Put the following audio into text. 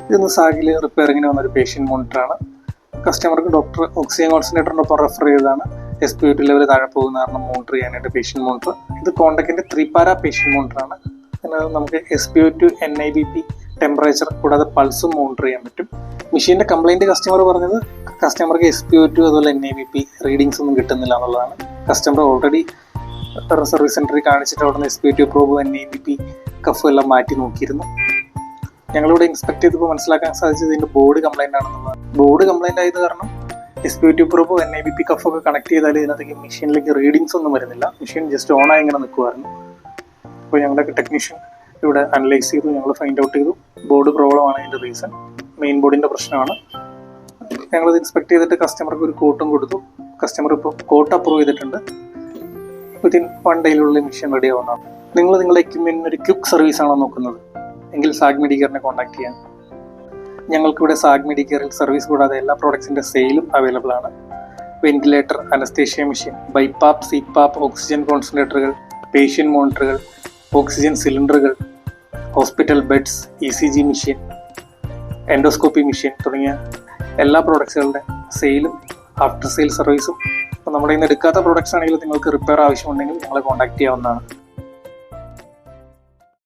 ഇതൊന്ന് സാഗിൽ റിപ്പയറിങ്ങിന് വന്നൊരു പേഷ്യൻ്റ് മോണിറ്ററാണ്. കസ്റ്റമർക്ക് ഡോക്ടർ ഓക്സിജൻ കോൺസെൻട്രേറ്ററിനൊപ്പം റെഫർ ചെയ്താണ് SpO2 ലെവൽ താഴെ പോകുന്ന കാരണം മോണിറ്റർ ചെയ്യാനായിട്ട് പേഷ്യൻ്റ് മോണിറ്റർ. ഇത് കോണ്ടക്കിൻ്റെ 3 പാരാ പേഷ്യൻ്റ് മോണിറ്ററാണ്. അതിനകത്ത് നമുക്ക് SpO2, NIBP, ടെമ്പറേച്ചർ കൂടാതെ പൾസും മോണിറ്റർ ചെയ്യാൻ പറ്റും. മെഷീൻ്റെ കംപ്ലൈൻറ്റ് കസ്റ്റമർ പറഞ്ഞത് കസ്റ്റമർക്ക് SpO2 അതുപോലെ NIBP റീഡിങ്സ് ഒന്നും കിട്ടുന്നില്ല എന്നുള്ളതാണ്. കസ്റ്റമർ ഓൾറെഡി സർവീസ് സെൻറ്ററിൽ കാണിച്ചിട്ട് അവിടെ നിന്ന് SpO2 പ്രോബ്, NIBP കഫ് എല്ലാം മാറ്റി നോക്കിയിരുന്നു. ഞങ്ങളിവിടെ ഇൻസ്പെക്ട് ചെയ്തപ്പോൾ മനസ്സിലാക്കാൻ സാധിച്ചത് ഇതിൻ്റെ ബോർഡ് കംപ്ലൈൻ്റ് ആണെന്നുള്ളതാണ്. ബോർഡ് കംപ്ലൈൻ്റ് ആയത് കാരണം SpO2 പ്രോബ്, NIBP കഫൊക്കെ കണക്ട് ചെയ്താൽ ഇതിനകത്തേക്ക് മെഷീനിലേക്ക് റീഡിങ്സ് ഒന്നും വരുന്നില്ല. മെഷീൻ ജസ്റ്റ് ഓണായി ഇങ്ങനെ നിൽക്കുമായിരുന്നു. അപ്പോൾ ഞങ്ങളുടെ ടെക്നീഷ്യൻ ഇവിടെ അനലൈസ് ചെയ്തു, ഞങ്ങൾ ഫൈൻഡ് ഔട്ട് ചെയ്തു ബോർഡ് പ്രോബ്ലമാണ് അതിൻ്റെ റീസൺ. മെയിൻ ബോർഡിൻ്റെ പ്രശ്നമാണ്. ഞങ്ങളിത് ഇൻസ്പെക്ട് ചെയ്തിട്ട് കസ്റ്റമർക്ക് ഒരു കോട്ടും കൊടുത്തു. കസ്റ്റമർ ഇപ്പോൾ കോട്ട് അപ്രൂവ് ചെയ്തിട്ടുണ്ട്. വിത്തിൻ 1 ഡേയിലുള്ള മെഷീൻ റെഡി ആവുന്നതാണ്. നിങ്ങൾ നിങ്ങളുടെ എക്യുപ്മെൻറ്റിന് ഒരു ക്വിക്ക് സർവീസ് ആണോ നോക്കുന്നത് എങ്കിൽ സാഗ് മെഡിക്കെയറിനെ കോൺടാക്ട് ചെയ്യാം. ഞങ്ങൾക്കിവിടെ സാഗ് മെഡിക്കെയറിൽ സർവീസ് കൂടാതെ എല്ലാ പ്രോഡക്ട്സിൻ്റെ സെയിലും അവൈലബിൾ ആണ്. Ventilator, anaesthesia machine, BiPAP, CPAP, oxygen കോൺസെൻട്രേറ്ററുകൾ, പേഷ്യൻ്റ് മോണിറ്ററുകൾ, ഓക്സിജൻ സിലിണ്ടറുകൾ, hospital beds, ECG machine, endoscopy machine തുടങ്ങിയ എല്ലാ പ്രോഡക്ട്സുകളുടെ സെയിലും ആഫ്റ്റർ സെയിൽ സർവീസും. അപ്പോൾ നമ്മുടെ ഇന്ന് എടുക്കാത്ത പ്രോഡക്ട്സ് ആണെങ്കിൽ നിങ്ങൾക്ക് റിപ്പയർ ആവശ്യമുണ്ടെങ്കിൽ ഞങ്ങളെ കോൺടാക്ട് ചെയ്യാവുന്നതാണ്.